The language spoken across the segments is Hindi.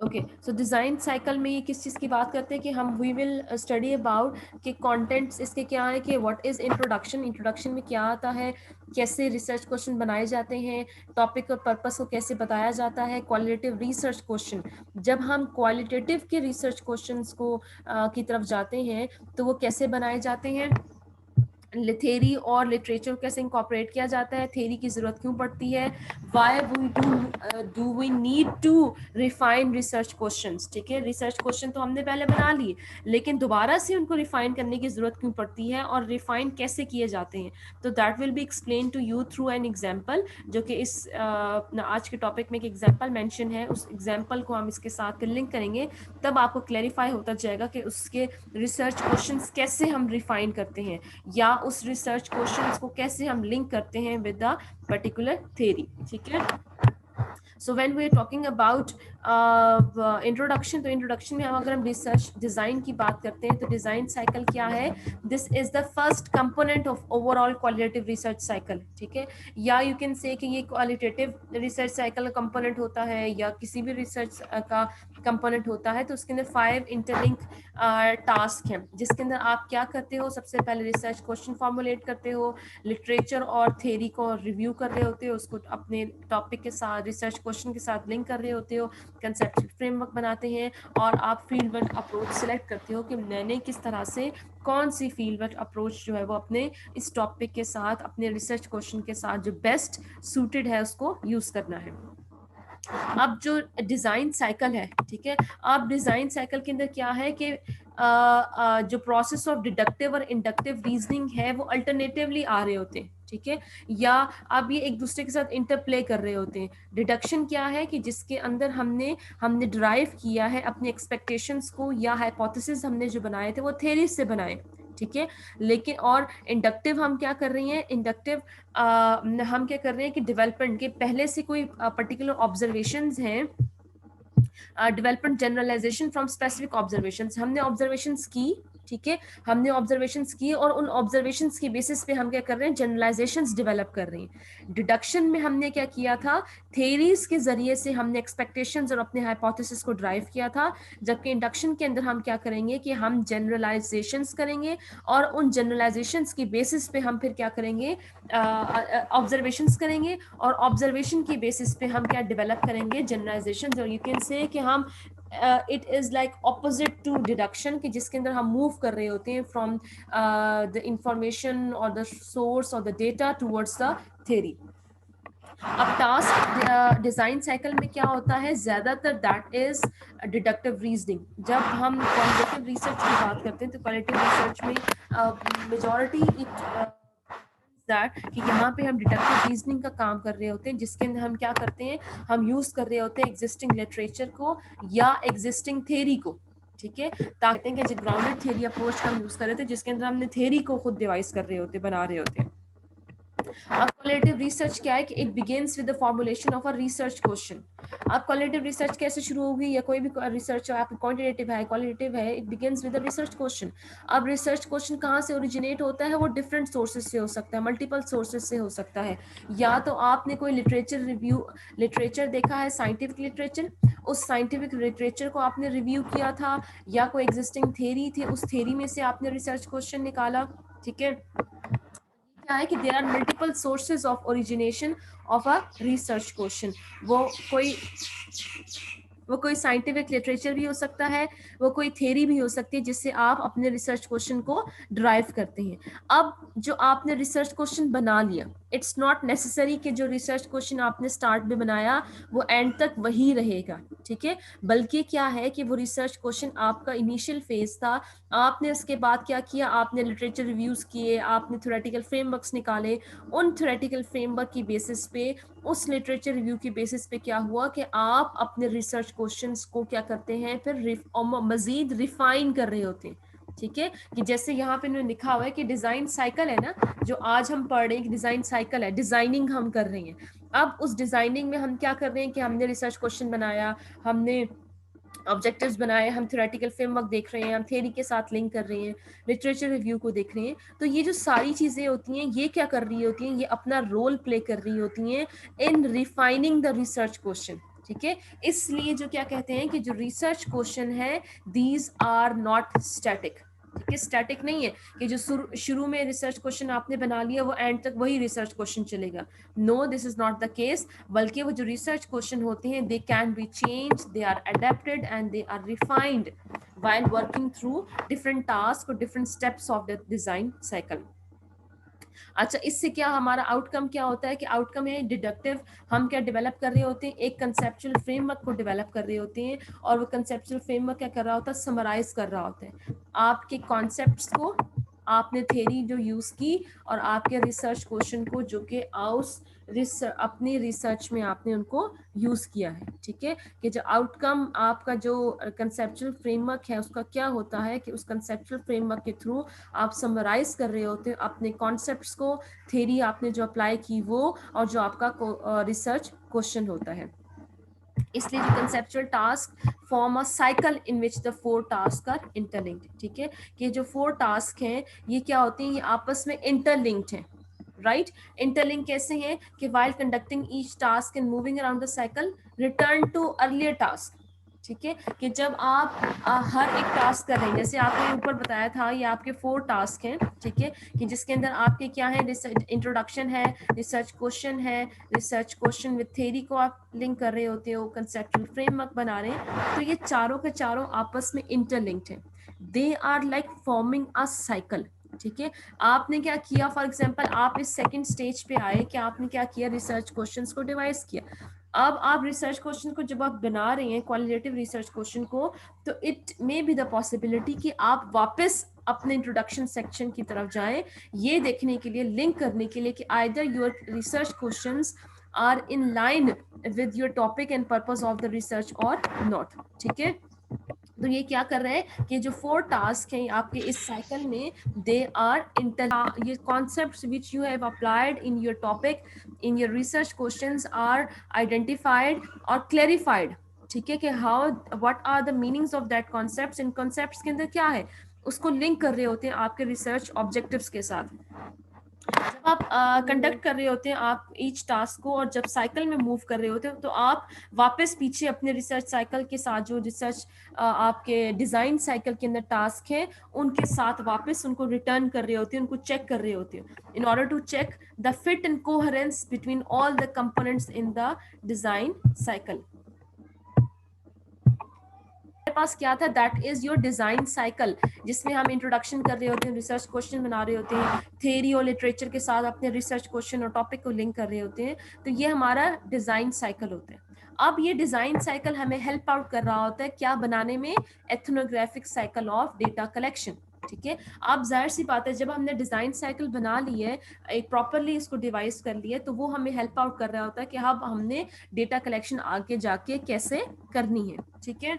ओके, सो डिज़ाइन साइकिल में ये किस चीज़ की बात करते हैं कि हम वी विल स्टडी अबाउट कि कंटेंट्स इसके क्या है, कि व्हाट इज़ इंट्रोडक्शन, इंट्रोडक्शन में क्या आता है, कैसे रिसर्च क्वेश्चन बनाए जाते हैं, टॉपिक और पर्पस को कैसे बताया जाता है, क्वालिटेटिव रिसर्च क्वेश्चन। जब हम क्वालिटेटिव के रिसर्च क्वेश्चंस को की तरफ जाते हैं तो वो कैसे बनाए जाते हैं, थेरी और लिटरेचर कैसे इंकॉर्पोरेट किया जाता है, थेरी की ज़रूरत क्यों पड़ती है, why we do we need to refine research questions. ठीक है, रिसर्च क्वेश्चन तो हमने पहले बना लिए, लेकिन दोबारा से उनको रिफाइन करने की ज़रूरत क्यों पड़ती है और रिफाइन कैसे किए जाते हैं। तो that will be explain to you through an example, जो कि इस आज के टॉपिक में एक एग्जाम्पल मैंशन है। उस एग्जाम्पल को हम इसके साथ लिंक करेंगे, तब आपको क्लैरिफाई होता जाएगा कि उसके रिसर्च क्वेश्चंस कैसे हम रिफाइन करते हैं, या उस रिसर्च क्वेश्चंस को कैसे हम लिंक करते हैं विद द पर्टिकुलर थ्योरी। ठीक है, so when we are talking about introduction, तो इंट्रोडक्शन में हम अगर हम रिसर्च डिज़ाइन की बात करते हैं तो डिज़ाइन साइकिल क्या है, this is the first component of overall qualitative research cycle. ठीक है, या यू कैन से कि ये क्वालिटेटिव रिसर्च साइकिल का कंपोनेंट होता है या किसी भी रिसर्च का कंपोनेंट होता है। तो उसके अंदर 5 इंटरलिंक टास्क हैं, जिसके अंदर आप क्या करते हो, सबसे पहले रिसर्च क्वेश्चन फॉर्मुलेट करते हो, लिटरेचर और थ्योरी को रिव्यू कर रहे होते हो, उसको अपने टॉपिक के साथ रिसर्च क्वेश्चन के साथ लिंक कर रहे होते हो, कंसेप्चुअल फ्रेमवर्क बनाते हैं, और आप फील्ड वर्क अप्रोच सेलेक्ट करते हो कि मैंने किस तरह से कौन सी फील्ड वर्क अप्रोच जो है वो अपने इस टॉपिक के साथ, अपने रिसर्च क्वेश्चन के साथ जो बेस्ट सूटेड है उसको यूज करना है। अब जो डिज़ाइन साइकिल है, ठीक है, अब डिज़ाइन साइकिल के अंदर क्या है कि जो प्रोसेस ऑफ डिडक्टिव और इंडक्टिव रीजनिंग है वो अल्टरनेटिवली आ रहे होते हैं। ठीक है, या अब ये एक दूसरे के साथ इंटरप्ले कर रहे होते हैं। डिडक्शन क्या है कि जिसके अंदर हमने ड्राइव किया है अपने एक्सपेक्टेशंस को, या हाइपोथेसिस हमने जो बनाए थे वो थ्योरी से बनाए। ठीक है, लेकिन और इंडक्टिव हम क्या कर रही हैं, इंडक्टिव हम क्या कर रहे हैं कि डेवलपमेंट के पहले से कोई पर्टिकुलर ऑब्जर्वेशंस हैं, development generalisation from specific observations, हमने ऑब्जर्वेशंस की। ठीक है, हमने ऑब्जर्वेशंस की और उन ऑब्जर्वेशंस की बेसिस पे हम क्या कर रहे हैं, जनरलाइजेशंस डेवलप कर रहे हैं। डिडक्शन में हमने क्या किया था, थेरीज के जरिए से हमने एक्सपेक्टेशंस और अपने हाइपोथेसिस को ड्राइव किया था, जबकि इंडक्शन के अंदर हम क्या करेंगे कि हम जनरलाइजेशंस करेंगे और उन जनरलाइजेशंस की बेसिस पे हम फिर क्या करेंगे, ऑब्जर्वेशंस करेंगे, और ऑब्जर्वेशन की बेसिस पे हम क्या डेवलप करेंगे, जनरलाइजेशंस। और यू कैन से कि हम it is like opposite to deduction, कि जिसके अंदर हम मूव कर रहे होते हैं from the information or the source or the data towards the theory. अब टास्क डिज़ाइन साइकिल में क्या होता है, ज़्यादातर दैट इज़ डिडक्टिव रीजनिंग। जब हम क्वालिटेटिव रिसर्च की बात करते हैं तो क्वालिटेटिव रिसर्च में मेजॉरिटी इट दैट कि यहाँ पे हम डिडक्टिव रीजनिंग का काम कर रहे होते हैं, जिसके अंदर हम क्या करते हैं, हम यूज कर रहे होते हैं एग्जिस्टिंग लिटरेचर को या एग्जिस्टिंग थ्योरी को। ठीक है, ताकि जो ग्राउंडेड थ्योरी अप्रोच का हम यूज कर रहे थे, जिसके अंदर हमने थ्योरी को खुद डिवाइस कर रहे होते, बना रहे होते हैं। अब क्वालिटेटिव रिसर्च क्या है कि it begins with the formulation of a research question. अब क्वालिटेटिव रिसर्च कैसे शुरू होगी, या कोई भी रिसर्च आप क्वांटिटेटिव है क्वालिटेटिव है, it begins with the research question. अब रिसर्च क्वेश्चन कहाँ से ओरिजिनेट होता है, वो डिफरेंट सोर्सेज से हो सकता है, मल्टीपल सोर्सेज से हो सकता है। या तो आपने कोई लिटरेचर रिव्यू, लिटरेचर देखा है, साइंटिफिक लिटरेचर, उस साइंटिफिक लिटरेचर को आपने रिव्यू किया था, या कोई एग्जिस्टिंग थ्योरी थी, उस थ्योरी में से आपने रिसर्च क्वेश्चन निकाला। ठीक है, क्या है कि there are multiple sources of origination of a research question. वो कोई साइंटिफिक लिटरेचर भी हो सकता है, वो कोई थ्योरी भी हो सकती है जिससे आप अपने रिसर्च क्वेश्चन को ड्राइव करते हैं। अब जो आपने रिसर्च क्वेश्चन बना लिया, इट्स नॉट नेसेसरी कि जो रिसर्च क्वेश्चन आपने स्टार्ट में बनाया वो एंड तक वही रहेगा। ठीक है, बल्कि क्या है कि वो रिसर्च क्वेश्चन आपका इनिशियल फेज था, आपने उसके बाद क्या किया, आपने लिटरेचर रिव्यूज किए, आपने थ्योरेटिकल फ्रेमवर्क्स निकाले, उन थ्योरेटिकल फ्रेमवर्क की बेसिस पे, उस लिटरेचर रिव्यू की बेसिस पे क्या हुआ कि आप अपने रिसर्च क्वेश्चंस को क्या करते हैं, फिर मजीद रिफाइन कर रहे होते हैं। ठीक है, कि जैसे यहाँ पे इन्होंने लिखा हुआ है कि डिजाइन साइकिल है ना, जो आज हम पढ़ रहे हैं, डिजाइन साइकिल है, डिजाइनिंग हम कर रहे हैं। अब उस डिजाइनिंग में हम क्या कर रहे हैं कि हमने रिसर्च क्वेश्चन बनाया, हमने ऑब्जेक्टिव्स बनाए, हम थ्योरेटिकल फ्रेमवर्क देख रहे हैं, हम थ्योरी के साथ लिंक कर रहे हैं, लिटरेचर रिव्यू को देख रहे हैं। तो ये जो सारी चीज़ें होती हैं, ये क्या कर रही होती हैं, ये अपना रोल प्ले कर रही होती हैं इन रिफाइनिंग द रिसर्च क्वेश्चन। ठीक है। इसलिए जो क्या कहते हैं कि जो रिसर्च क्वेश्चन है दीज आर नॉट स्टैटिक, ठीक है, स्टैटिक नहीं है कि जो शुरू में रिसर्च क्वेश्चन आपने बना लिया वो एंड तक वही रिसर्च क्वेश्चन चलेगा। No, this is not the case, बल्कि वो जो रिसर्च क्वेश्चन होते हैं they can be change, they are adapted and they are refined while working through different tasks or different steps of the design cycle. अच्छा, इससे क्या हमारा आउटकम क्या होता है कि आउटकम है डिडक्टिव, हम क्या डेवलप कर रहे होते हैं, एक कंसेप्चुअल फ्रेमवर्क को डेवलप कर रहे होते हैं, और वो कंसेप्चुअल फ्रेमवर्क क्या कर रहा होता है, समराइज कर रहा होता है आपके कॉन्सेप्ट्स को, आपने थ्योरी जो यूज की और आपके रिसर्च क्वेश्चन को जो कि अपनी रिसर्च में आपने उनको यूज किया है। ठीक है, कि जो आउटकम आपका जो कंसेप्चुअल फ्रेमवर्क है उसका क्या होता है कि उस कंसेप्चुअल फ्रेमवर्क के थ्रू आप समराइज कर रहे होते हैं अपने कॉन्सेप्ट्स को, थ्योरी आपने जो अप्लाई की वो, और जो आपका रिसर्च क्वेश्चन होता है। इसलिए जो conceptual task form a cycle in which the 4 task are interlinked. ठीक है, कि जो 4 टास्क हैं ये क्या होते हैं, ये आपस में इंटरलिंक्ड हैं, राइट। इंटरलिंक कैसे हैं कि while conducting each task and moving around the cycle return to earlier task। ठीक है, कि जब आप हर एक टास्क कर रहे हैं, जैसे आपने ऊपर बताया था ये आपके 4 टास्क हैं, ठीक है, कि जिसके अंदर आपके क्या है, इंट्रोडक्शन है, रिसर्च क्वेश्चन है, रिसर्च क्वेश्चन विद थ्योरी को आप लिंक कर रहे होते हो, कंसेप्चुअल फ्रेमवर्क बना रहे हैं, तो ये चारों के चारों आपस में इंटरलिंक्ड हैं, they are like forming a cycle. ठीक है, आपने क्या किया, फॉर एग्जांपल आप इस सेकंड स्टेज पे आए कि आपने क्या किया, रिसर्च क्वेश्चंस को डिवाइस किया। अब आप रिसर्च क्वेश्चन को जब आप बना रहे हैं क्वालिटेटिव रिसर्च क्वेश्चन को, तो it may be the possibility कि आप वापस अपने इंट्रोडक्शन सेक्शन की तरफ जाएं, ये देखने के लिए, लिंक करने के लिए कि either your research questions are in line with your topic and purpose of the research or not. ठीक है, तो ये क्या कर रहे हैं कि जो 4 टास्क हैं आपके इस साइकिल में, दे आर इंटर, ये concepts which you have applied in your topic, in your research questions are identified और क्लेरिफाइड। ठीक है, कि how what are the meanings of that concepts, इन कॉन्सेप्ट्स के अंदर क्या है उसको लिंक कर रहे होते हैं आपके रिसर्च ऑब्जेक्टिव्स के साथ। जब आप कंडक्ट कर रहे होते हैं आप ईच टास्क को, और जब साइकिल में मूव कर रहे होते हैं, तो आप वापस पीछे अपने रिसर्च साइकिल के साथ जो रिसर्च आपके डिजाइन साइकिल के अंदर टास्क है उनके साथ वापस उनको रिटर्न कर रहे होते हैं, उनको चेक कर रहे होते हैं, in order to check the fit and coherence between all the components in the design cycle. पास क्या था, that is your design cycle, जिसमें हम इंट्रोडक्शन कर रहे होते हैं, रिसर्च क्वेश्चन बना रहे होते हैं, थ्योरी और लिटरेचर के साथ अपने रिसर्च क्वेश्चन और टॉपिक को लिंक कर रहे होते हैं, तो ये हमारा डिजाइन साइकिल होता है। अब ये डिजाइन साइकिल हमें हेल्प आउट कर रहा होता है क्या बनाने में, ethnographic cycle of data collection. ठीक है, अब जाहिर सी बात है जब हमने डिजाइन साइकिल बना ली है, एक प्रॉपरली इसको डिवाइस कर लिया, तो वो हमें हेल्प आउट कर रहा होता है कि अब हमने डेटा कलेक्शन आगे जाके कैसे करनी है। ठीक है,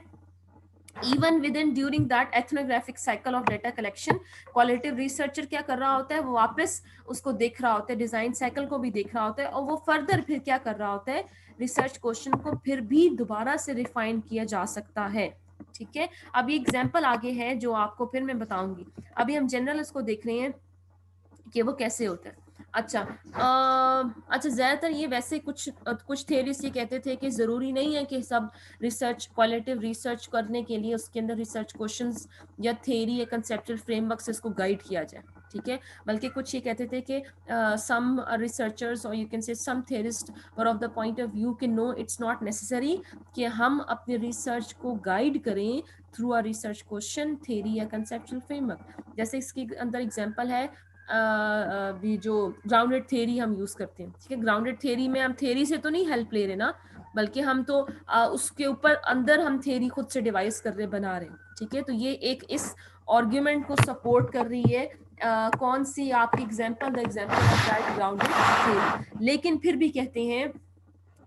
even within during that ethnographic cycle of data collection, qualitative researcher क्या कर रहा होता है, वो वापस उसको देख रहा होता है, डिजाइन साइकिल को भी देख रहा होता है, और वो फर्दर फिर क्या कर रहा होता है, रिसर्च क्वेश्चन को फिर भी दोबारा से रिफाइन किया जा सकता है। ठीक है, अभी एग्जाम्पल आगे है जो आपको फिर मैं बताऊंगी, अभी हम जनरल इसको देख रहे हैं कि वो कैसे होता है। अच्छा, अच्छा, ज्यादातर ये वैसे कुछ थेरीज ये कहते थे कि जरूरी नहीं है कि सब रिसर्च, क्वालिटेटिव रिसर्च करने के लिए उसके अंदर रिसर्च क्वेश्चंस या थेरी या कंसेप्चुअल फ्रेमवर्क से इसको गाइड किया जाए। ठीक है, बल्कि कुछ ये कहते थे कि some researchers or you can say some theorists were of the point of view कि नो, इट्स नॉट नेसेसरी कि हम अपने रिसर्च को गाइड करें through a research question, theory या कंसेप्चुअल फ्रेमवर्क। जैसे इसके अंदर एग्जांपल है भी जो ग्राउंडेड थ्योरी हम यूज करते हैं। ठीक है, ग्राउंडेड थ्योरी में हम थ्योरी से तो नहीं हेल्प ले रहे ना, बल्कि हम तो उसके ऊपर अंदर हम थ्योरी खुद से डिवाइस कर रहे, बना रहे हैं। ठीक है, तो ये एक इस आर्ग्यूमेंट को सपोर्ट कर रही है कौन सी आपकी example, the example of that grounded theory. लेकिन फिर भी कहते हैं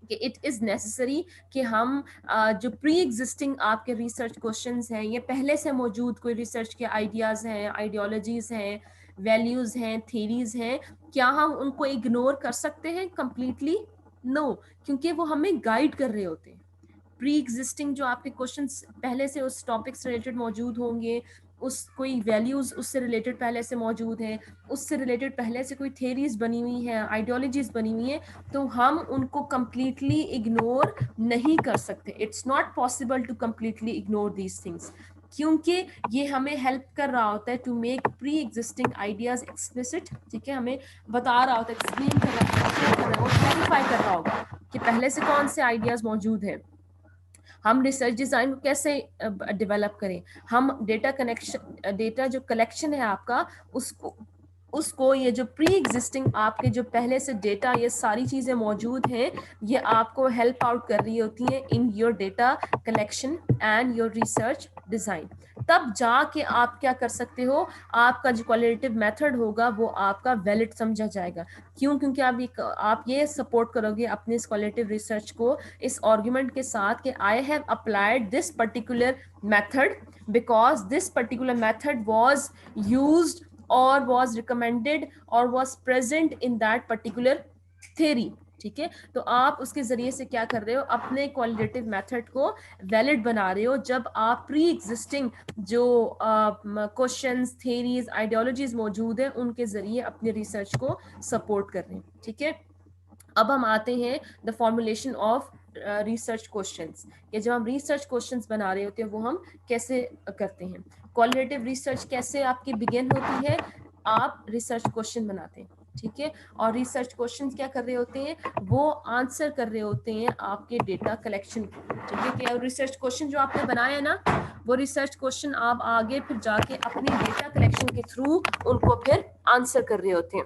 कि इट इज नेसेसरी कि हम जो प्री एग्जिस्टिंग आपके रिसर्च क्वेश्चंस हैं, ये पहले से मौजूद कोई रिसर्च के आइडियाज हैं, आइडियोलॉजीज हैं, वैल्यूज हैं, थेरीज हैं, क्या हम उनको इग्नोर कर सकते हैं कंप्लीटली? नो, क्योंकि वो हमें गाइड कर रहे होते हैं। प्री एग्जिस्टिंग जो आपके क्वेश्चंस पहले से उस टॉपिक से रिलेटेड मौजूद होंगे, उस कोई वैल्यूज उससे रिलेटेड पहले से मौजूद हैं, उससे रिलेटेड पहले से कोई थेरीज बनी हुई हैं, आइडियोलॉजीज बनी हुई हैं, तो हम उनको कंप्लीटली इग्नोर नहीं कर सकते. It's not possible to completely ignore these things, क्योंकि ये हमें हेल्प कर रहा होता है to make pre existing ideas explicit. ठीक है, हमें बता रहा होता है, एक्सप्लेन कर रहा है, और क्लैरिफाई कर रहा होगा कि पहले से कौन से आइडियाज मौजूद हैं, हम रिसर्च डिजाइन को कैसे डेवलप करें, हम डेटा कनेक्शन, डेटा जो कलेक्शन है आपका, उसको ये जो प्री एग्जिस्टिंग आपके जो पहले से डेटा, ये सारी चीज़ें मौजूद हैं, ये आपको हेल्प आउट कर रही होती हैं in your data collection and your research design. तब जाके आप क्या कर सकते हो, आपका जो क्वालिटेटिव मेथड होगा वो आपका वैलिड समझा जाएगा. क्यों? क्योंकि आप ये सपोर्ट करोगे अपने इस क्वालिटेटिव रिसर्च को इस आर्ग्यूमेंट के साथ कि I have applied this particular method because this particular method was used or was recommended or was present in that particular theory. ठीक है, तो आप उसके जरिए से क्या कर रहे हो, अपने क्वालिटेटिव मेथड को वैलिड बना रहे हो, जब आप प्री एग्जिस्टिंग जो क्वेश्चंस, थेरीज, आइडियोलॉजीज मौजूद हैं उनके जरिए अपने रिसर्च को सपोर्ट कर रहे हैं. ठीक है, अब हम आते हैं the formulation of research questions, या जब हम रिसर्च क्वेश्चंस बना रहे होते हैं वो हम कैसे करते हैं. क्वालिटेटिव रिसर्च कैसे आपकी बिगिन होती है, आप रिसर्च क्वेश्चन बनाते हैं. ठीक है, और रिसर्च क्वेश्चन क्या कर रहे होते हैं, वो आंसर कर रहे होते हैं आपके डेटा कलेक्शन को. ठीक है, कि रिसर्च क्वेश्चन जो आपने बनाया है ना, वो रिसर्च क्वेश्चन आप आगे फिर जाके अपनी डेटा कलेक्शन के थ्रू उनको फिर आंसर कर रहे होते हैं.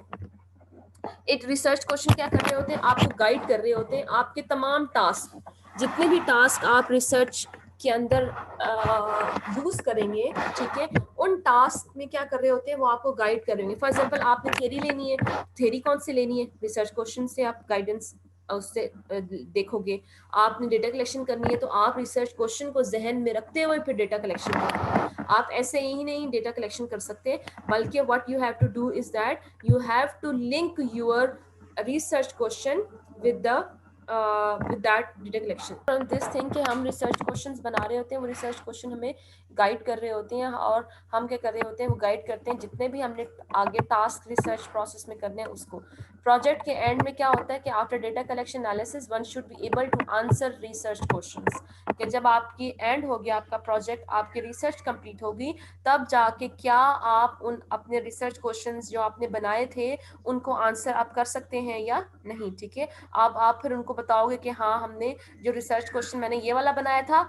एक रिसर्च क्वेश्चन क्या कर रहे होते हैं, आपको गाइड कर रहे होते हैं आपके तमाम टास्क, जितने भी टास्क आप रिसर्च के अंदर यूज करेंगे. ठीक है, उन टास्क में क्या कर रहे होते हैं, वो आपको गाइड करेंगे. फॉर एग्जांपल आपने थ्योरी लेनी है, थ्योरी कौन सी लेनी है, रिसर्च क्वेश्चन से आप गाइडेंस उससे देखोगे. आपने डेटा कलेक्शन करनी है तो आप रिसर्च क्वेश्चन को जहन में रखते हुए फिर डेटा कलेक्शन करेंगे. आप ऐसे ही नहीं डेटा कलेक्शन कर सकते, बल्कि what you have to do is that you have to link your research question with the with that data collection. From this thing कि हम research questions बना रहे होते हैं, वो research question हमें गाइड कर रहे होते हैं, और हम क्या कर रहे होते हैं, वो गाइड करते हैं जितने भी हमने आगे टास्क रिसर्च प्रोसेस में करने हैं उसको. प्रोजेक्ट के एंड में क्या होता है कि after data collection analysis one should be able to answer research questions. कि जब आपकी एंड हो गया आपका प्रोजेक्ट, आपकी रिसर्च कंप्लीट होगी, तब जाके क्या आप उन अपने रिसर्च क्वेश्चंस जो आपने बनाए थे उनको आंसर आप कर सकते हैं या नहीं. ठीक है, अब आप फिर उनको बताओगे कि हाँ, हमने जो रिसर्च क्वेश्चन मैंने ये वाला बनाया था,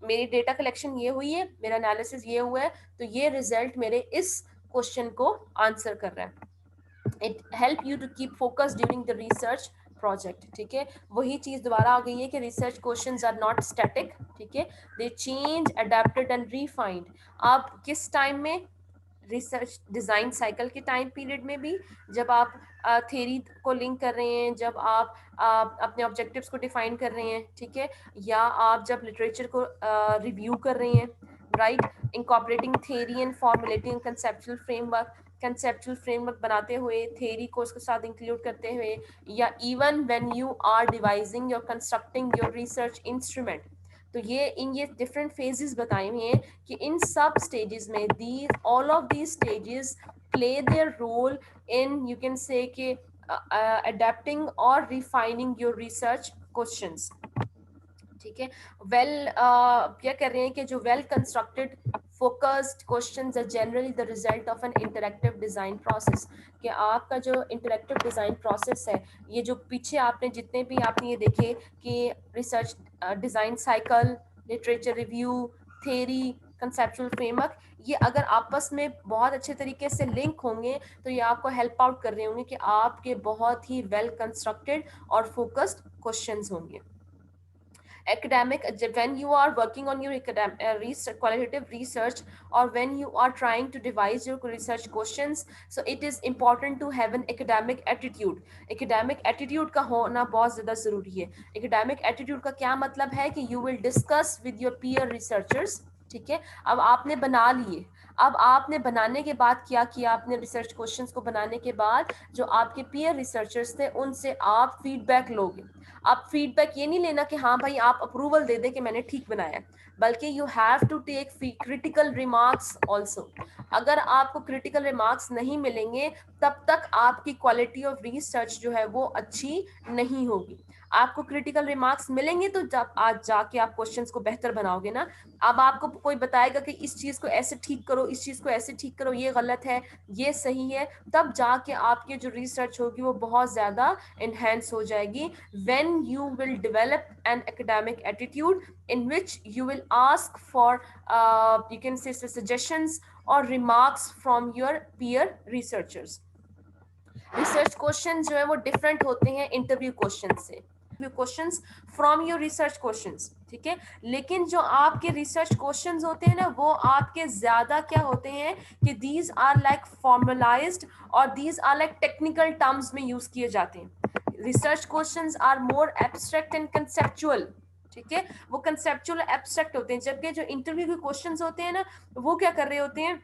मेरी डेटा कलेक्शन ये हुई है, मेरा एनालिसिस ये हुआ है, तो ये रिजल्ट मेरे इस क्वेश्चन को आंसर कर रहा है. It help you to keep focus during the research project. ठीक है, वही चीज दोबारा आ गई है कि research questions are not static. ठीक है, they change, adapted and refined. आप किस टाइम में, रिसर्च डिज़ाइन साइकिल के टाइम पीरियड में भी, जब आप थ्योरी को लिंक कर रहे हैं, जब आप अपने ऑब्जेक्टिव्स को डिफाइन कर रहे हैं. ठीक है, या आप जब लिटरेचर को रिव्यू कर रहे हैं, right, incorporating theory and formulating conceptual framework बनाते हुए, थ्योरी को उसके साथ इंक्लूड करते हुए, या even when you are devising your constructing your research instrument. तो ये डिफरेंट फेजेस बताए हुए हैं कि इन सब स्टेजेस में the all of these stages play their role in, you can say कि अडेप्टिंग और रिफाइनिंग योर रिसर्च क्वेश्चंस. ठीक है, क्या कर रहे हैं कि जो well constructed focused questions are generally the result of an interactive design process. कि आपका जो इंटरैक्टिव डिजाइन प्रोसेस है, ये जो पीछे आपने जितने भी आपने ये देखे कि research design cycle, literature review, theory, conceptual framework, ये अगर आपस में बहुत अच्छे तरीके से लिंक होंगे तो ये आपको हेल्प आउट कर रहे होंगे कि आपके बहुत ही वेल कंस्ट्रक्टेड और फोकस्ड क्वेश्चंस होंगे. Academic, when you are working on your qualitative research, or when you are trying to devise your research questions, so it is important to have an academic attitude. Academic attitude का होना बहुत ज़्यादा ज़रूरी है. Academic attitude का क्या मतलब है कि you will discuss with your peer researchers. ठीक है, अब आपने बना लिए, अब आपने बनाने के बाद क्या किया, आपने रिसर्च क्वेश्चंस को बनाने के बाद जो आपके पीयर रिसर्चर्स थे उनसे आप फीडबैक लोगे. आप फीडबैक ये नहीं लेना कि हाँ भाई आप अप्रूवल दे दें कि मैंने ठीक बनाया, बल्कि you have to take critical remarks also. अगर आपको क्रिटिकल रिमार्क्स नहीं मिलेंगे तब तक आपकी क्वालिटी ऑफ रिसर्च जो है वो अच्छी नहीं होगी। आपको क्रिटिकल रिमार्क्स मिलेंगे तो जब आज जाके आप क्वेश्चंस को बेहतर बनाओगे ना। अब आपको कोई बताएगा कि इस चीज को ऐसे ठीक करो, इस चीज को ऐसे ठीक करो, ये गलत है, ये सही है, तब जाके आपकी जो रिसर्च होगी वो बहुत ज्यादा enhance हो जाएगी। when you will develop an academic attitude in which you will ask for you can say suggestions or remarks from your peer researchers। Research question जो है वो डिफरेंट होते हैं इंटरव्यू क्वेश्चन से, questions from your research questions, ठीक है। लेकिन जो आपके रिसर्च क्वेश्चंस होते हैं ना वो आपके ज्यादा क्या होते हैं कि दीज आर लाइक फॉर्मलाइज्ड और these are like technical terms में यूज किए जाते हैं। Research questions are more abstract and conceptual, ठीक है, वो कंसेप्चुअल एब्स्ट्रैक्ट होते हैं। जबकि जो इंटरव्यू के क्वेश्चंस होते हैं ना वो क्या कर रहे होते हैं,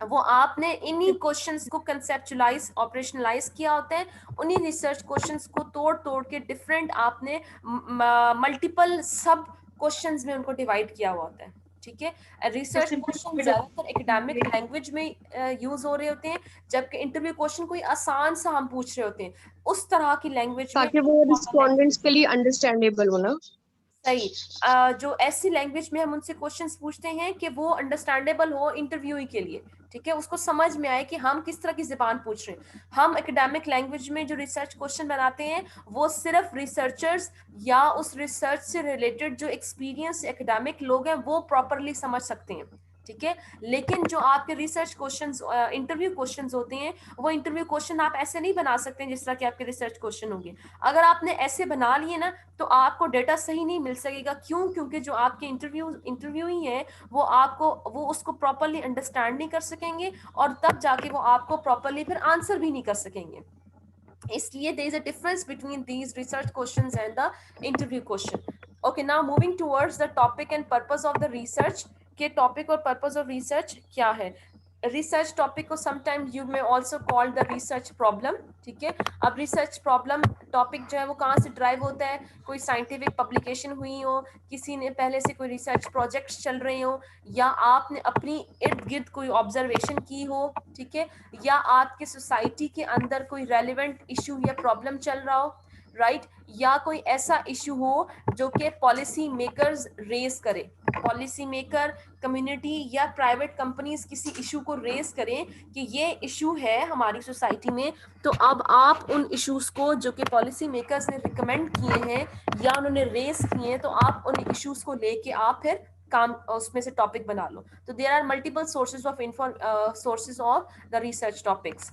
वो आपने इन्हीं क्वेश्चंस को कंसेप्चुलाइज ऑपरेशनलाइज किया होता है, उन्हीं रिसर्च क्वेश्चंस को तोड़ तोड़ के डिफरेंट आपने मल्टीपल सब क्वेश्चंस में उनको डिवाइड किया हुआ होता है, ठीक है। रिसर्च क्वेश्चन ज्यादातर एकेडमिक लैंग्वेज में यूज हो रहे होते हैं, जबकि इंटरव्यू क्वेश्चन कोई आसान सा हम पूछ रहे होते हैं उस तरह की लैंग्वेज में, ताकि वो रिस्पोंडेंट्स के लिए अंडरस्टैंडेबल हो ना। सही। जो ऐसी लैंग्वेज में हम उनसे क्वेश्चंस पूछते हैं कि वो अंडरस्टैंडेबल हो इंटरव्यूई के लिए, ठीक है, उसको समझ में आए कि हम किस तरह की ज़बान पूछ रहे हैं। हम एकेडमिक लैंग्वेज में जो रिसर्च क्वेश्चन बनाते हैं वो सिर्फ रिसर्चर्स या उस रिसर्च से रिलेटेड जो एक्सपीरियंस एकेडमिक लोग हैं वो प्रॉपरली समझ सकते हैं, ठीक है। लेकिन जो आपके रिसर्च क्वेश्चंस इंटरव्यू क्वेश्चंस होते हैं वो इंटरव्यू क्वेश्चन आप ऐसे नहीं बना सकते जिस तरह के आपके रिसर्च क्वेश्चन होंगे। अगर आपने ऐसे बना लिए ना तो आपको डेटा सही नहीं मिल सकेगा। क्यों? क्योंकि जो आपके इंटरव्यू ही है वो उसको प्रॉपरली अंडरस्टैंड नहीं कर सकेंगे और तब जाके वो आपको प्रॉपरली फिर आंसर भी नहीं कर सकेंगे। इसलिए there is a difference between these research questions and the interview question. Okay, now moving towards the topic and purpose of the research, के टॉपिक और पर्पस ऑफ रिसर्च क्या है। रिसर्च टॉपिक को sometimes you may also call the research problem, ठीक है। अब रिसर्च प्रॉब्लम टॉपिक जो है वो कहाँ से ड्राइव होता है, कोई साइंटिफिक पब्लिकेशन हुई हो, किसी ने पहले से कोई रिसर्च प्रोजेक्ट्स चल रहे हो, या आपने अपनी इर्द गिर्द कोई ऑब्जर्वेशन की हो, ठीक है, या आपके सोसाइटी के अंदर कोई रेलिवेंट इशू या प्रॉब्लम चल रहा हो, राइट, या कोई ऐसा इशू हो जो कि पॉलिसी मेकर्स रेज करे, पॉलिसी मेकर, कम्युनिटी या प्राइवेट कंपनीज किसी इशू को रेज करें कि ये इशू है हमारी सोसाइटी में, तो अब आप उन इश्यूज को जो कि पॉलिसी मेकर्स ने रिकमेंड किए हैं या उन्होंने रेज किए हैं, तो आप उन इश्यूज को लेके आप फिर काम उसमें से टॉपिक बना लो। तो there are multiple sources of the research topics.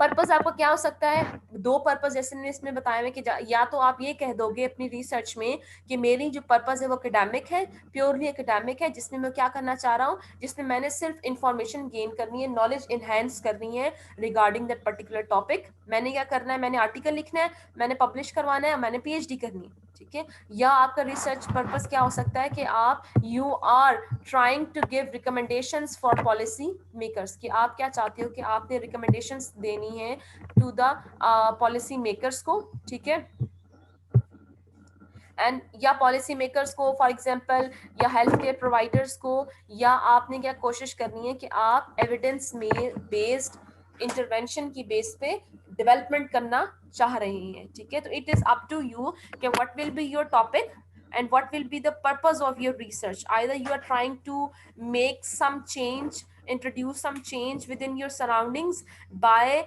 Purpose आपको क्या हो सकता है, दो पर्पस जैसे मैंने इसमें बताया है कि या तो आप ये कह दोगे अपनी रिसर्च में कि मेरी जो पर्पस है वो एकेडमिक है, प्योरली एकेडमिक है, जिसमें मैं क्या करना चाह रहा हूँ, जिसमें मैंने सिर्फ इंफॉर्मेशन गेन करनी है, नॉलेज इनहेंस करनी है रिगार्डिंग दैट पर्टिकुलर टॉपिक। मैंने क्या करना है, मैंने आर्टिकल लिखना है, मैंने पब्लिश करवाना है, मैंने पीएचडी करनी है, ठीक है। या आपका रिसर्च पर्पस क्या हो सकता है कि आप you are trying to give recommendations for policy makers, कि आप क्या चाहते हो कि आपने रिकमेंडेशंस देनी है टू द पॉलिसी मेकर्स को, ठीक है। एंड या पॉलिसी मेकर्स को फॉर एग्जांपल, या हेल्थ केयर प्रोवाइडर्स को, या आपने क्या कोशिश करनी है कि आप एविडेंस में बेस्ड इंटरवेंशन की बेस पे डेवलपमेंट करना चाह रहे हैं, ठीक है। तो it is up to you कि what will be your topic and what will be the purpose of your research. Either you are trying to make some change, introduce some change within your surroundings by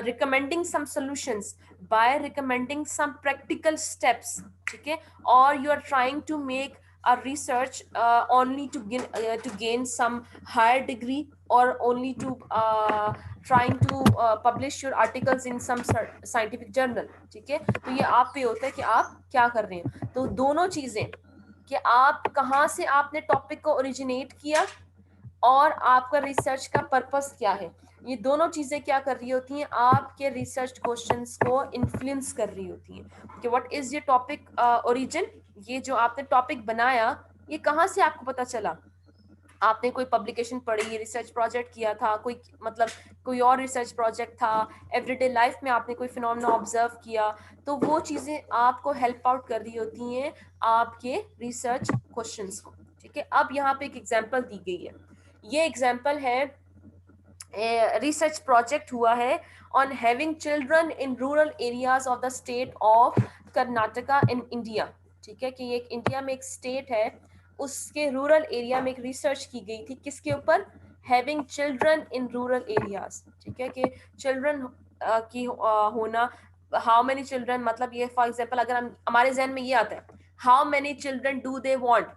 recommending some solutions, by recommending some practical steps, ठीक है, or you are trying to make a research only to gain some higher degree, or only to trying to publish your articles in some scientific journal, ठीक है। तो ये आप पे होता है कि आप क्या कर रहे हैं। तो दोनों चीजें कि आप कहाँ से आपने टॉपिक को ओरिजिनेट किया और आपका रिसर्च का पर्पस क्या है, ये दोनों चीजें क्या कर रही होती हैं, आपके रिसर्च क्वेश्चंस को इन्फ्लुएंस कर रही होती हैं कि what is your topic origin, ये जो आपने टॉपिक बनाया ये कहाँ से आपको पता चला, आपने कोई पब्लिकेशन पढ़ी, रिसर्च प्रोजेक्ट किया था, कोई मतलब कोई और रिसर्च प्रोजेक्ट था, एवरीडे लाइफ में आपने कोई फिनोमेना ऑब्जर्व किया, तो वो चीज़ें आपको हेल्प आउट कर रही होती हैं आपके रिसर्च क्वेश्चंस को। ठीक है, अब यहाँ पे एक एग्जांपल दी गई है, ये एग्जांपल है रिसर्च प्रोजेक्ट हुआ है on having children in rural areas of the state of Karnataka in India. ठीक है, कि एक इंडिया में एक स्टेट है, उसके रूरल एरिया में एक रिसर्च की गई थी, किसके ऊपर? Having children in rural areas. ठीक है, कि चिल्ड्रन की होना, हाउ मेनी चिल्ड्रन, मतलब ये फॉर एग्जाम्पल अगर हम हमारे जहन में ये आता है how many children do they want,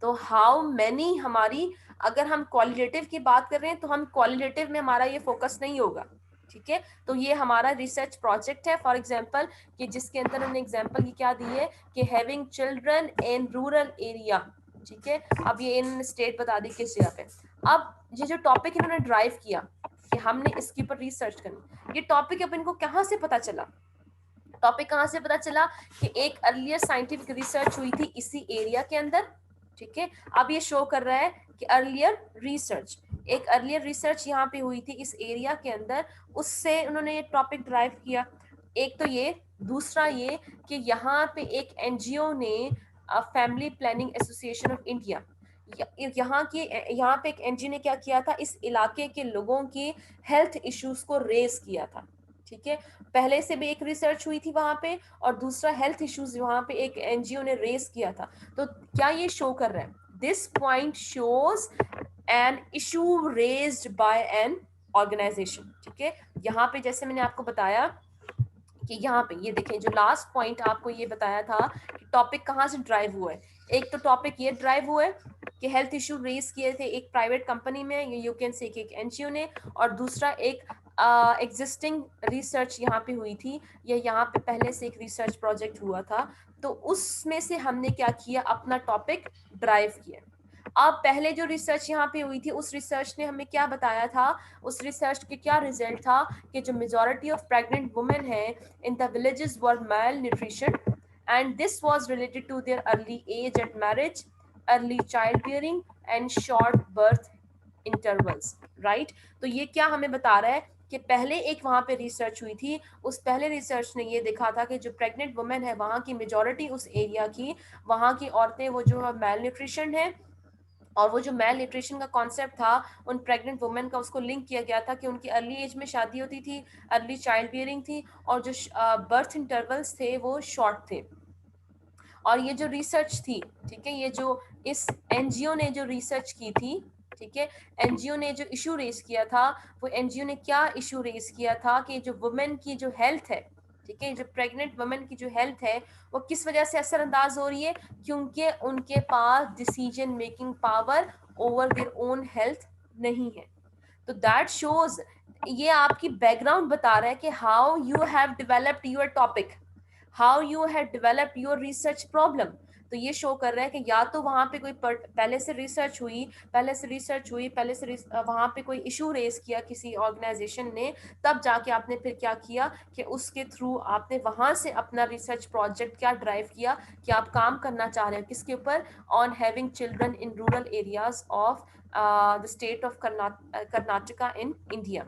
तो हाउ मेनी हमारी, अगर हम क्वालिटेटिव की बात कर रहे हैं तो हम क्वालिटेटिव में हमारा ये फोकस नहीं होगा। ठीक है, तो ये हमारा रिसर्च प्रोजेक्ट है फॉर एग्जांपल, कि जिसके अंदर उन्होंने एग्जांपल की क्या दी है कि having children in rural area. ठीक है, अब ये इन स्टेट बता दी किस जगह पे। अब ये जो टॉपिक इन्होंने ड्राइव किया कि हमने इसके ऊपर रिसर्च करनी, ये टॉपिक अब इनको कहाँ से पता चला? टॉपिक कहाँ से पता चला कि एक अर्लियर साइंटिफिक रिसर्च हुई थी इसी एरिया के अंदर। ठीक है, अब ये शो कर रहा है कि अर्लियर रिसर्च, एक अर्लियर रिसर्च यहाँ पे हुई थी इस एरिया के अंदर, उससे उन्होंने ये टॉपिक ड्राइव किया। एक तो ये, दूसरा ये कि यहाँ पे एक एनजीओ ने, family planning association of India, यहाँ पे एक एनजीओ ने क्या किया था, इस इलाके के लोगों की हेल्थ इश्यूज को रेज किया था। ठीक है, पहले से भी एक रिसर्च हुई थी वहां पे, और दूसरा हेल्थ इश्यूज वहां पे एक एनजीओ ने रेस किया था। तो क्या ये शो कर रहा है? This point shows an issue raised by an organisation. ठीक है, यहाँ पे जैसे मैंने आपको बताया कि यहाँ पे ये देखें, जो लास्ट पॉइंट आपको ये बताया था कि टॉपिक कहाँ से ड्राइव हुआ है, एक तो टॉपिक ये ड्राइव हुआ है कि हेल्थ इशू रेज किए थे एक प्राइवेट कंपनी में, यू कैन से एक एनजीओ ने, और दूसरा एक एग्जिस्टिंग रिसर्च यहाँ पे हुई थी, या यहाँ पे पहले से एक रिसर्च प्रोजेक्ट हुआ था, तो उसमें से हमने क्या किया, अपना टॉपिक ड्राइव किया। अब पहले जो रिसर्च यहाँ पे हुई थी, उस रिसर्च ने हमें क्या बताया था, उस रिसर्च के क्या रिजल्ट था कि जो मेजॉरिटी ऑफ प्रेग्नेंट वुमेन है in the villages were malnutrition, and this was related to their early age at marriage, early child bearing and short birth intervals. Right, तो ये क्या हमें बता रहा है कि पहले एक वहां पे रिसर्च हुई थी, उस पहले रिसर्च ने ये देखा था कि जो प्रेग्नेंट वुमेन है वहां की मेजॉरिटी उस एरिया की, वहां की औरतें वो जो है मेल न्यूट्रिशन है, और वो जो मेल न्यूट्रिशन का कॉन्सेप्ट था उन प्रेग्नेंट वुमेन का, उसको लिंक किया गया था कि उनकी अर्ली एज में शादी होती थी, अर्ली चाइल्ड बियरिंग थी, और जो बर्थ इंटरवल्स थे वो शॉर्ट थे। और ये जो रिसर्च थी, ठीक है, ये जो इस एनजीओ ने जो रिसर्च की थी, ठीक है, एनजीओ ने जो इशू रेज किया था, वो एनजीओ ने क्या इशू रेज किया था कि जो वुमेन की जो हेल्थ है, ठीक है, जो प्रेग्नेंट वुमेन की जो हेल्थ है वो किस वजह से असरअंदाज हो रही है, क्योंकि उनके पास decision making power over their own health नहीं है। तो दैट शोज, ये आपकी बैकग्राउंड बता रहा है कि how you have developed your topic, how you have developed your research problem. तो ये शो कर रहा है कि या तो वहां पे कोई पहले से रिसर्च हुई, वहां पे कोई इशू रेज किया किसी ऑर्गेनाइजेशन ने, तब जाके आपने फिर क्या किया कि उसके थ्रू आपने वहां से अपना रिसर्च प्रोजेक्ट क्या ड्राइव किया, कि आप काम करना चाह रहे हो किसके ऊपर, on having children in rural areas of the state of Karnataka in India.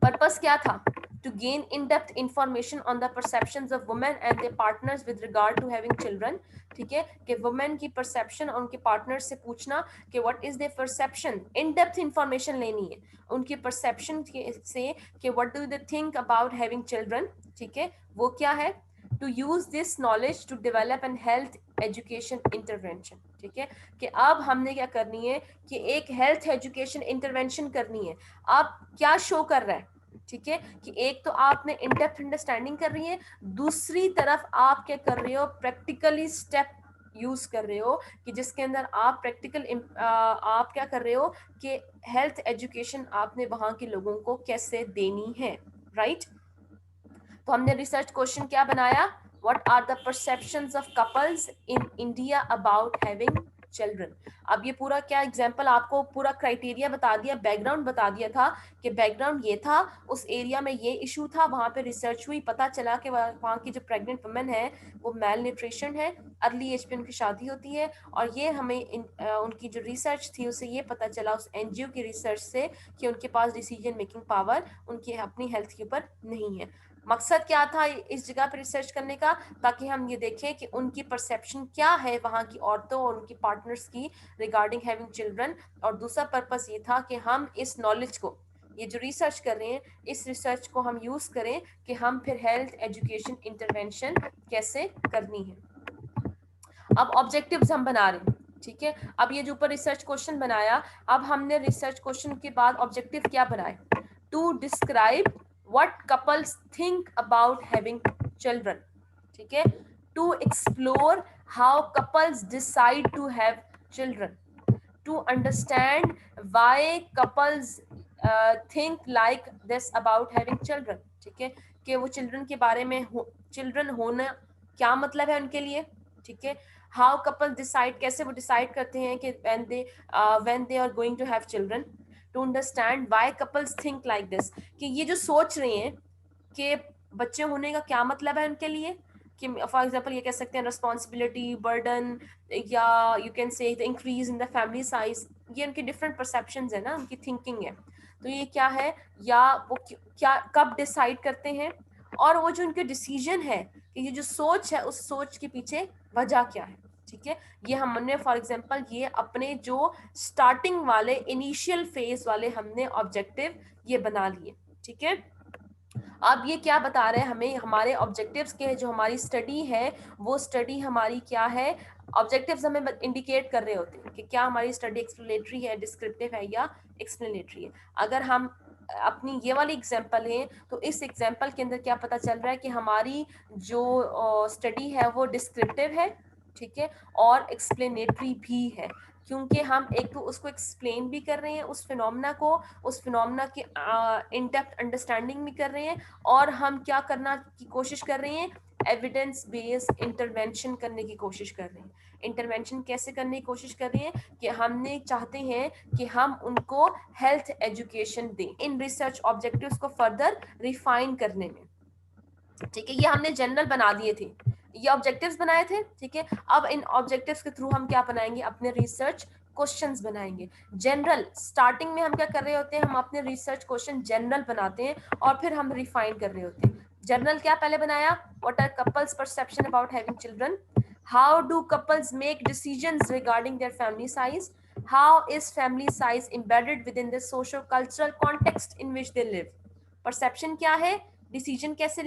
Purpose क्या था? To gain in-depth information on the perceptions of women and their partners with regard to having children। ठीक है, कि women की perception और उनके partners से पूछना कि what is their perception, in-depth information लेनी है उनकी perception से कि what do they think about having children। ठीक है, वो क्या है? To use this knowledge to develop an health education intervention। ठीक है, कि अब हमने क्या करनी है कि एक हेल्थ एजुकेशन इंटरवेंशन करनी है। अब क्या शो कर रहा है, ठीक है, कि एक तो आपने इन डेप्थ अंडरस्टैंडिंग कर रही है, दूसरी तरफ आप क्या कर रहे हो, प्रैक्टिकली स्टेप यूज कर रहे हो कि जिसके अंदर आप आप क्या कर रहे हो कि हेल्थ एजुकेशन आपने वहां के लोगों को कैसे देनी है। राइट, तो हमने रिसर्च क्वेश्चन क्या बनाया, what are the perceptions of couples in India about having children. अब ये पूरा क्या एग्जाम्पल आपको पूरा क्राइटेरिया बता दिया, बैकग्राउंड बता दिया था कि बैकग्राउंड ये था, उस एरिया में ये इशू था, वहाँ पे रिसर्च हुई, पता चला कि वहाँ की जो प्रेग्नेंट वुमेन है वो मेल न्यूट्रिशन है, अर्ली एज पे उनकी शादी होती है, और ये हमें उनकी जो रिसर्च थी उससे ये पता चला, उस एनजीओ की रिसर्च से, कि उनके पास डिसीजन मेकिंग पावर उनकी अपनी हेल्थ के ऊपर नहीं है। मकसद क्या था इस जगह पर रिसर्च करने का? ताकि हम ये देखें कि उनकी परसेप्शन क्या है वहाँ की औरतों और उनकी पार्टनर्स की रिगार्डिंग हैविंग चिल्ड्रन। और दूसरा पर्पस ये था कि हम इस नॉलेज को, ये जो रिसर्च कर रहे हैं, इस रिसर्च को हम यूज करें कि हम फिर हेल्थ एजुकेशन इंटरवेंशन कैसे करनी है। अब ऑब्जेक्टिव्स हम बना रहे हैं, ठीक है। अब ये जो ऊपर रिसर्च क्वेश्चन बनाया, अब हमने रिसर्च क्वेश्चन के बाद ऑब्जेक्टिव क्या बनाए? To describe what couples think about having children, ठीक है। To explore how couples decide to have children, to understand why couples think like this about having children, ठीक है, कि वो चिल्ड्रन के बारे में चिल्ड्रन होना क्या मतलब है उनके लिए, ठीक है। हाउ कपल डिसाइड, कैसे वो डिसाइड करते हैं कि when they are going to have children, to understand why couples think like this, कि ये जो सोच रहे हैं कि बच्चे होने का क्या मतलब है उनके लिए, कि फॉर एग्जांपल ये कह सकते हैं रिस्पॉन्सिबिलिटी, बर्डन, या यू कैन से the increase in the family size, ये उनकी डिफरेंट परसेप्शंस है ना, उनकी थिंकिंग है। तो ये क्या है, या वो क्या कब डिसाइड करते हैं, और वो जो उनके डिसीजन है कि ये जो सोच है उस सोच के पीछे वजह क्या है, ठीक है। ये हमने फॉर एग्जांपल ये अपने जो स्टार्टिंग वाले इनिशियल फेज वाले हमने ऑब्जेक्टिव ये बना लिए, ठीक है। अब ये क्या बता रहे हैं हमें, हमारे ऑब्जेक्टिव्स के, जो हमारी स्टडी है वो स्टडी हमारी क्या है, ऑब्जेक्टिव्स हमें इंडिकेट कर रहे होते हैं कि क्या हमारी स्टडी एक्सप्लेनेटरी है, डिस्क्रिप्टिव है, या एक्सप्लेनेटरी है। अगर हम अपनी ये वाली एग्जांपल है तो इस एग्जांपल के अंदर क्या पता चल रहा है कि हमारी जो स्टडी है वो डिस्क्रिप्टिव है, ठीक है, और एक्सप्लेनेटरी भी है, क्योंकि हम एक तो उसको एक्सप्लेन भी कर रहे हैं उस फिनोमेना को, उस फिनोमेना की इन डेप्थ अंडरस्टैंडिंग भी कर रहे हैं, और हम क्या करना की कोशिश कर रहे हैं, एविडेंस बेस्ड इंटरवेंशन करने की कोशिश कर रहे हैं। इंटरवेंशन कैसे करने की कोशिश कर रहे हैं कि हमने चाहते हैं कि हम उनको हेल्थ एजुकेशन दें, इन रिसर्च ऑब्जेक्टिव्स को फर्दर रिफाइन करने में, ठीक है। ये हमने जनरल बना दिए थे, ये ऑब्जेक्टिव्स बनाए थे, ठीक है। अब इन ऑब्जेक्टिव्स के थ्रू हम क्या बनाएंगे, अपने रिसर्च क्वेश्चंस बनाएंगे जनरल। स्टार्टिंग में हम क्या कर रहे होते हैं, हम अपने रिसर्च क्वेश्चन जनरल बनाते हैं और फिर हम रिफाइन कर रहे होते हैं। जनरल क्या पहले बनाया, what are couples perception about having children, how do couples make decisions regarding their family size, how is family size embedded within the social cultural context in which they live। Perception क्या है, डिसीजन कैसे